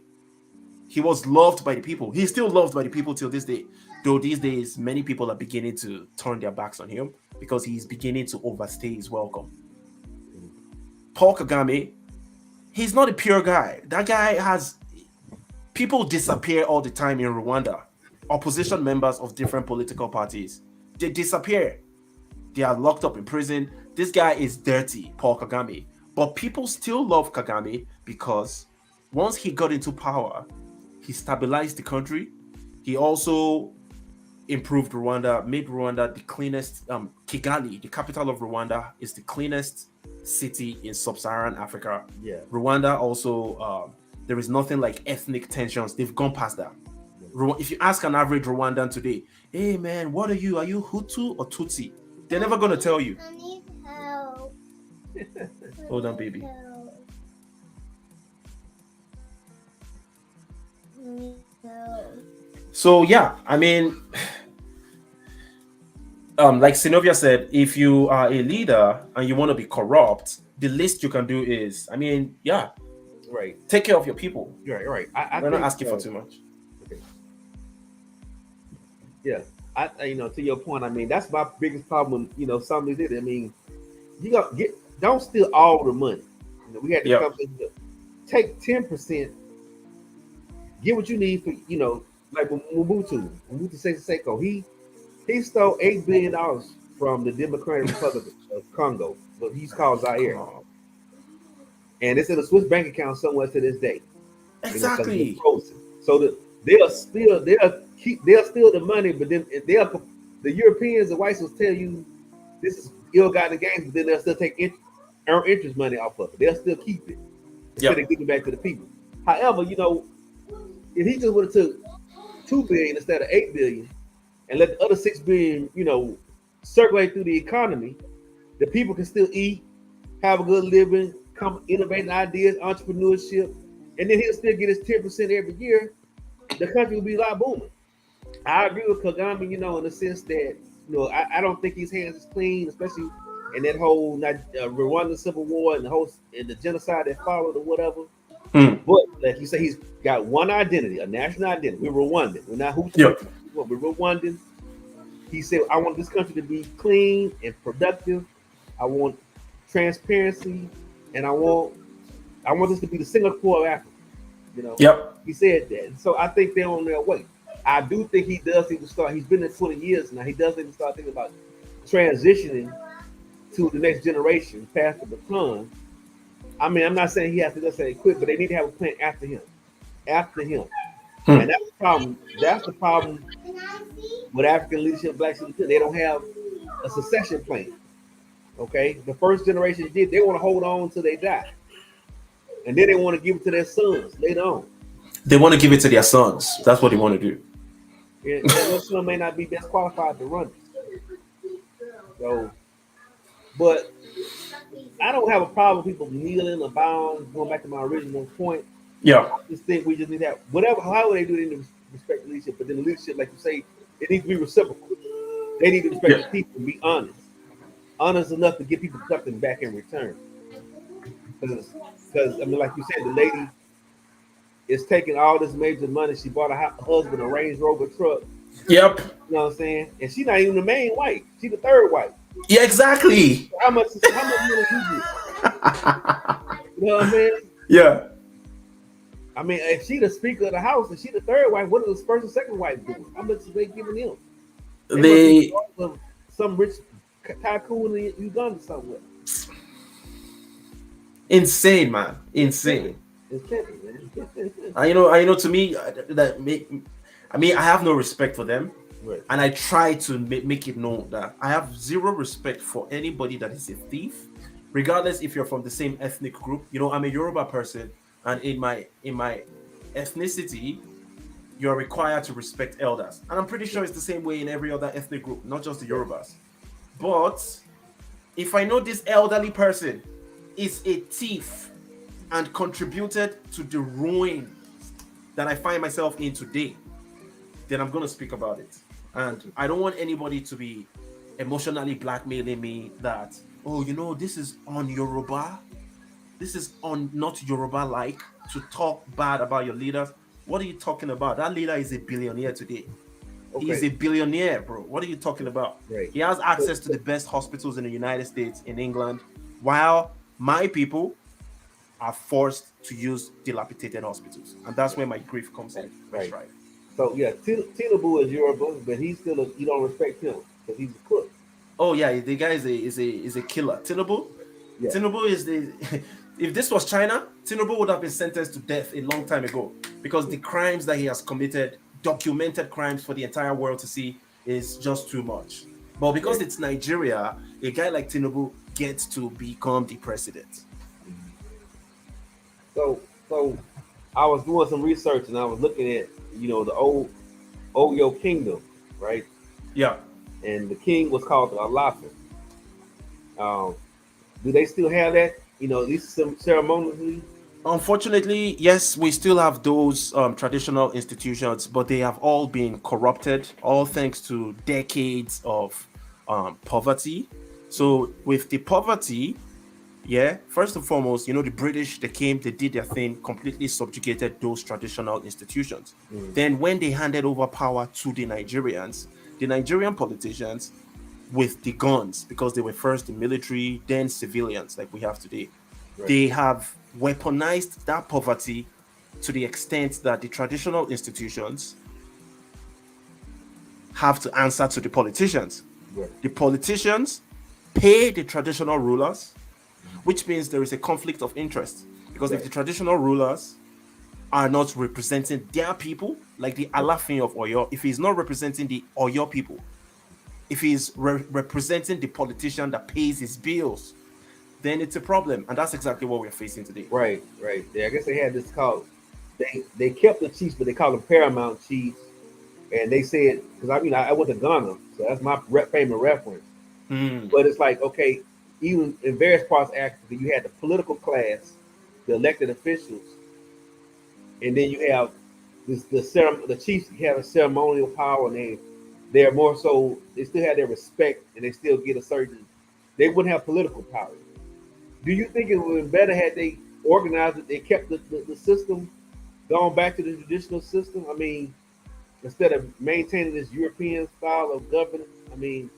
he was loved by the people. He's still loved by the people till this day. Though these days, many people are beginning to turn their backs on him because he's beginning to overstay his welcome. Paul Kagame, he's not a pure guy. That guy has... People disappear all the time in Rwanda. Opposition members of different political parties. They disappear. They are locked up in prison. This guy is dirty, Paul Kagame. But people still love Kagame because once he got into power, he stabilized the country. He also improved Rwanda, made Rwanda the cleanest. Kigali, the capital of Rwanda, is the cleanest city in sub-Saharan Africa. Yeah. Rwanda also, there is nothing like ethnic tensions. They've gone past that. If you ask an average Rwandan today, hey man, what are you? Are you Hutu or Tutsi? They're never gonna tell you. I need help. Hold on, baby. So yeah, I mean, like Sinovia said, if you are a leader and you want to be corrupt, the least you can do is, I mean, yeah, Right. take care of your people. Right. We're not asking for too much. Okay. Yeah. To your point, I mean, that's my biggest problem. Somebody did it. I mean, you got don't steal all the money. We had to come take 10%, get what you need for, like Mobutu Sese Seko. He stole $8 billion from the Democratic Republic of Congo, but he's called Zaire. And it's in a Swiss bank account somewhere to this day. Exactly. So they'll steal the money, but then the Europeans, the whites will tell you this is ill-gotten gains, but then they'll still earn interest money off of it. They'll still keep it instead of giving it back to the people. However, if he just would have took $2 billion instead of $8 billion and let the other $6 billion, circulate through the economy, the people can still eat, have a good living, come innovating ideas, entrepreneurship, and then he'll still get his 10% every year. The country will be a lot booming. I agree with Kagame, in the sense that, I don't think his hands is clean, especially in that whole Rwandan Civil War and the genocide that followed or whatever. But like you say, he's got one identity, a national identity. We're Rwandan. We're not Hutu. We're Rwandan. He said, I want this country to be clean and productive. I want transparency, and I want this to be the Singapore of Africa. He said that. So I think they're on their way. I do think he does need to start. He's been there 20 years now. He does need to start thinking about transitioning to the next generation, pass the baton. I mean, I'm not saying he has to just say quit, but they need to have a plan after him. And that's the problem. That's the problem with African leadership, black leadership. They don't have a succession plan. Okay, the first generation did. They want to hold on till they die, and then they want to give it to their sons later on. They want to give it to their sons. That's what they want to do. And their son may not be best qualified to run it. So, but I don't have a problem with people kneeling or bowing. Going back to my original point. I just think we just need to have however they do it, in the respect the leadership, but then the leadership, like you say, it needs to be reciprocal. They need to respect the people and be honest enough to give people something back in return. Because I mean, like you said, the lady is taking all this major money. She bought her husband a Range Rover truck. You know what I'm saying? And she's not even the main wife. She's the third wife. Yeah, exactly. So how much money you get? You know what I mean? Yeah. I mean, if she the speaker of the house and she the third wife, what are the first and second wife doing? How much are they giving them? They some rich tycoon in Uganda somewhere. Insane, man. Insane. It's tricky, man. I know. To me, I have no respect for them, and I try to make it known that I have zero respect for anybody that is a thief, regardless if you're from the same ethnic group. I'm a Yoruba person, and in my ethnicity, you're required to respect elders, and I'm pretty sure it's the same way in every other ethnic group, not just the Yorubas. But if I know this elderly person is a thief and contributed to the ruin that I find myself in today, then I'm going to speak about it. And I don't want anybody to be emotionally blackmailing me that, this is on Yoruba. This is on not Yoruba-like to talk bad about your leaders. What are you talking about? That leader is a billionaire today. Okay. He's a billionaire, bro. What are you talking about? Right. He has access to the best hospitals in the United States, in England, while my people are forced to use dilapidated hospitals. And that's where my grief comes in. Right. So, yeah, Tinubu is Yoruba, but he's still you don't respect him because he's a crook. Oh, yeah, the guy is a killer. Tinubu? Yeah. Tinubu is if this was China, Tinubu would have been sentenced to death a long time ago because the crimes that he has committed, documented crimes for the entire world to see, is just too much. But because Right. it's Nigeria, a guy like Tinubu gets to become the president. So I was doing some research and I was looking at the old Oyo Kingdom, right? Yeah. And the king was called the Alafin. Um, do they still have that? At least some ceremonially. Unfortunately, yes, we still have those traditional institutions, but they have all been corrupted, all thanks to decades of poverty. So, with the poverty, yeah, first and foremost, the British, they came, they did their thing, completely subjugated those traditional institutions. Mm, Then, when they handed over power to the Nigerian politicians, with the guns, because they were first the military, then civilians, like we have today, right, they have weaponized that poverty to the extent that the traditional institutions have to answer to the politicians. right, The politicians pay the traditional rulers, which means there is a conflict of interest. Because if right, the traditional rulers are not representing their people, like the right, Alafin of Oyo, if he's not representing the Oyo people, if he's representing the politician that pays his bills, then it's a problem. And that's exactly what we're facing today. right, right. Yeah, I guess they had this called. They kept the chiefs, but they called them paramount chiefs. And they said, because I went to Ghana, so that's my famous reference. Hmm. But it's like, okay, even in various parts of Africa, you had the political class, the elected officials, and then you have the chiefs have a ceremonial power, and they're more so they still have their respect, and they still get a certain. They wouldn't have political power. Do you think it would have been better had they organized it? They kept the system, gone back to the traditional system. I mean, instead of maintaining this European style of governance. I mean,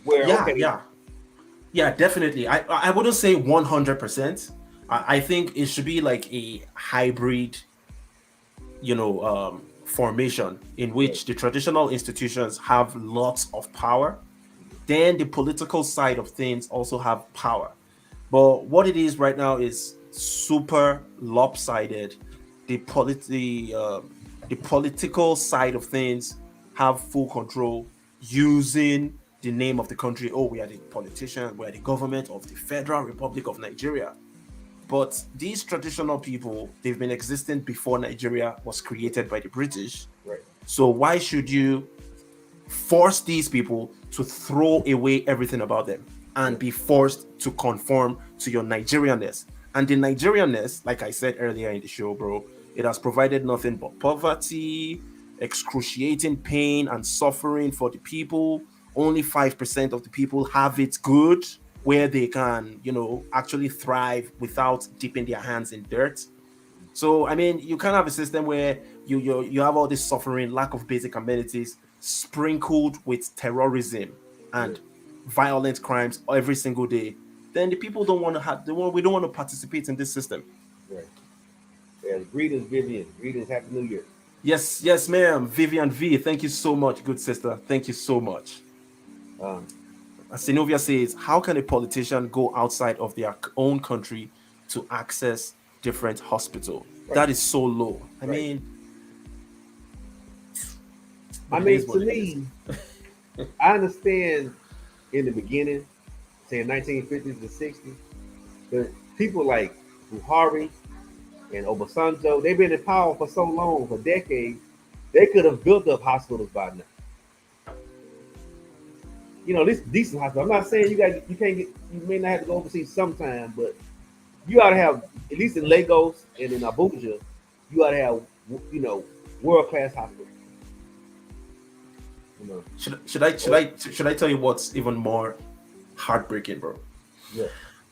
where Yeah, okay, yeah. Yeah, definitely. I wouldn't say 100%. I think it should be like a hybrid, formation in right, which the traditional institutions have lots of power. Then the political side of things also have power. But what it is right now is super lopsided. The political side of things have full control using the name of the country. Oh, we are the politician, we are the government of the Federal Republic of Nigeria. But these traditional people, they've been existing before Nigeria was created by the British. right, So why should you force these people to throw away everything about them and right, be forced to conform to your Nigerianness? And the Nigerianness, like I said earlier in the show, bro, it has provided nothing but poverty, excruciating pain, and suffering for the people. Only 5% of the people have it good, where they can, actually thrive without dipping their hands in dirt. So I mean, you can't have a system where you have all this suffering, lack of basic amenities, sprinkled with terrorism right, and violent crimes every single day. Then the people don't want to have. We don't want to participate in this system. right. Yeah, greetings, Vivian. Greetings, Happy New Year. Yes, yes, ma'am. Vivian V. Thank you so much, good sister. Thank you so much. Um, Sinovia says, "How can a politician go outside of their own country to access different hospital? right, That is so low. I right. mean, I but it is mean, to what it is." me, I understand in the beginning, saying 1950s to 60s, but people like Buhari and Obasanjo, they've been in power for so long, for decades, they could have built up hospitals by now. At least decent hospital. I'm not saying you can't get, you may not have to go overseas sometime, but you ought to have, at least in Lagos and in Abuja, you ought to have, you know, world class hospitals. You know, Should I tell you what's even more heartbreaking, bro? yeah,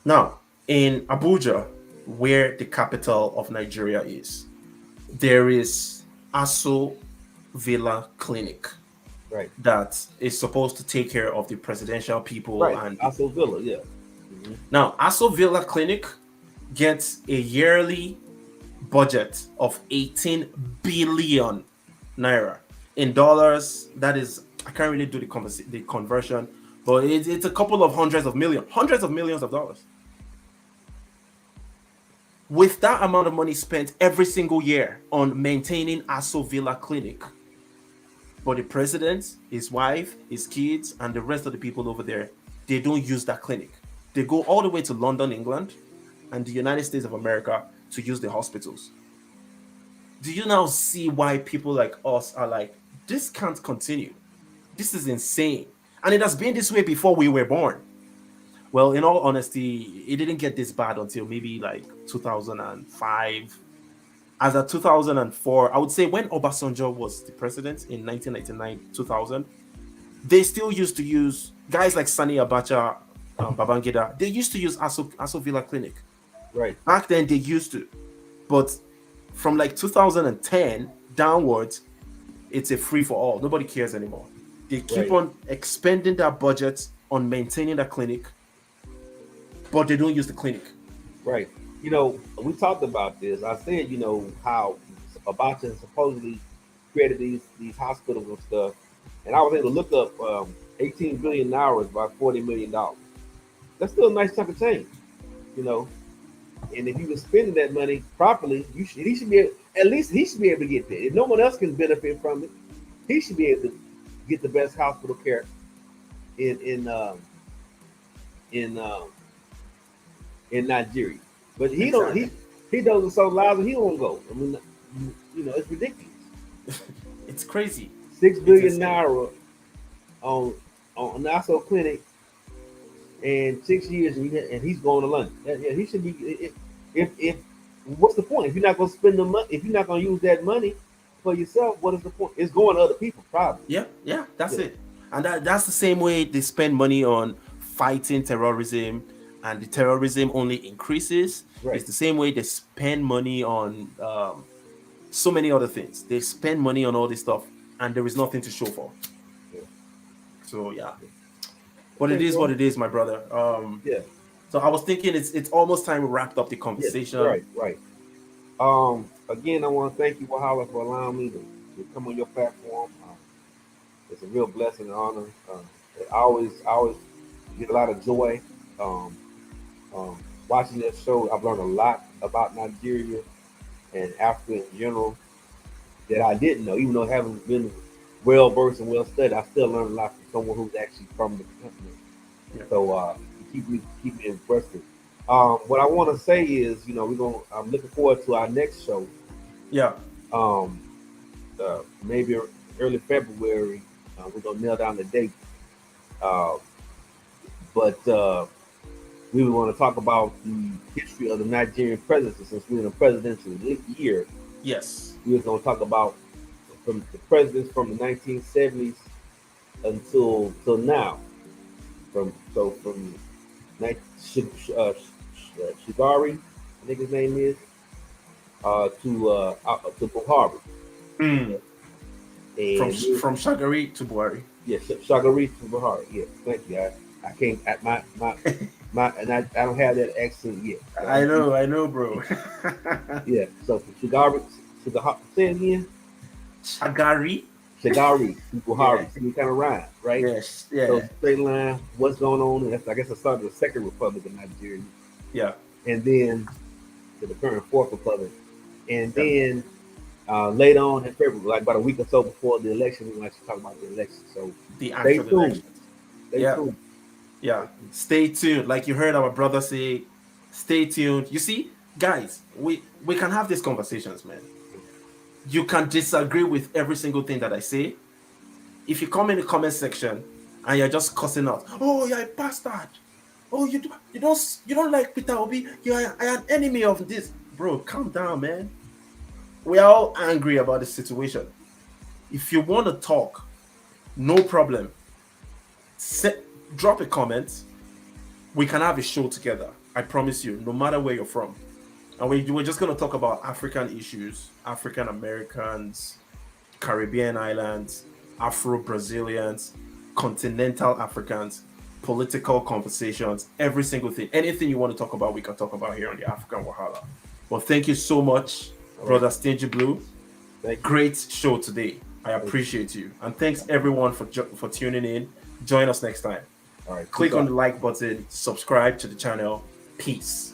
Now, in Abuja, where the capital of Nigeria is, there is Aso Villa Clinic right, that is supposed to take care of the presidential people right. and Also Villa, yeah. Hmm. now Aso Villa Clinic gets a yearly budget of 18 billion naira. In dollars, that is, I can't really do the conversion, but it's a couple of hundreds of millions of dollars. With that amount of money spent every single year on maintaining Aso Villa Clinic, But the president, his wife, his kids, and the rest of the people over there, they don't use that clinic. They go all the way to London, England, and the United States of America to use the hospitals. Do you now see why people like us are like, this can't continue? This is insane. And it has been this way before we were born. Well, in all honesty, it didn't get this bad until maybe like 2005. As of 2004, I would say when Obasanjo was the president in 1999, 2000, they still used to use guys like Sani Abacha, Babangida. They used to use Aso Villa Clinic. Right. Back then, they used to. But from like 2010 downwards, it's a free for all. Nobody cares anymore. They keep Right. on expending their budget on maintaining that clinic, but they don't use the clinic. Right. We talked about this. I said, how Abacha supposedly created these hospitals and stuff, and I was able to look up 18 billion naira is about $40 million. That's still a nice chunk of change, you know. And if you were spending that money properly, he should be at least he should be able to get that. If no one else can benefit from it, he should be able to get the best hospital care in in um, in Nigeria. But he don't Exactly. he does it so lousy he won't go. I mean, it's ridiculous. It's crazy. Six It's billion insane. naira on Nassau Clinic in 6 years, and he's going to London. Yeah, he should be. If what's the point if you're not going to spend the money? If you're not going to use that money for yourself, what is the point? It's going to other people, probably. Yeah, yeah, that's Yeah, it. And that's the same way they spend money on fighting terrorism, and the terrorism only increases. right. It's the same way they spend money on so many other things. They spend money on all this stuff, and there is nothing to show for. Yeah. So yeah, but it Okay, is what bro. it is, my brother. Yeah, So I was thinking it's almost time we wrapped up the yeah, conversation. right, right. Again, I want to thank you, Wahala, for allowing me to come on your platform. It's a real blessing and honor. I always get a lot of joy um, watching this show. I've learned a lot about Nigeria and Africa in general that I didn't know, even though I haven't been well versed and well studied. I still learned a lot from someone who's actually from the country. Yeah. So keep me interested. What I want to say is, I'm looking forward to our next show. Yeah. Um, Maybe early February. We're gonna nail down the date. Uh, but we want to talk about the history of the Nigerian presidency since we're in a presidential year. Yes. We were going to talk about from the presidents from the 1970s until till now. From Shigari, I think his name is, to Buhari. Mm. From And from Shagari to Buhari. yeah, Shagari to Buhari. Yeah, thank you. I can't and I don't have that accent yet. So I know, bro. yeah. So from Shigari to the say it again. Shagari. Shagari to Buhari. Yeah. So we kind of rhyme, right? Yes. So Yeah. straight line, what's going on? And I guess I started the second republic of Nigeria, Yeah. and then to the current fourth republic, and Yeah. then later on in February, like about a week or so before the election, we want to talk about the election. So The stay actual tuned. elections. Stay Yeah. tuned. Yeah. Stay tuned. Like you heard our brother say, stay tuned. You see, guys, we can have these conversations, man. You can disagree with every single thing that I say. If you come in the comment section and you're just cussing out, oh, you're a bastard. Oh, you don't like Peter Obi. You're an enemy of this, bro. Calm down, man. We are all angry about the situation. If you want to talk, no problem. Set, drop a comment. We can have a show together. I promise you, no matter where you're from. And we're just going to talk about African issues, African Americans, Caribbean islands, Afro Brazilians, continental Africans, political conversations, every single thing. Anything you want to talk about, we can talk about here on the African Wahala. Well, thank you so much, All right. brother Stingy Blue. Thank you. Great show today. I appreciate you. And thanks everyone for tuning in. Join us next time. All right. Click Peace on out. the like button, subscribe to the channel. Peace.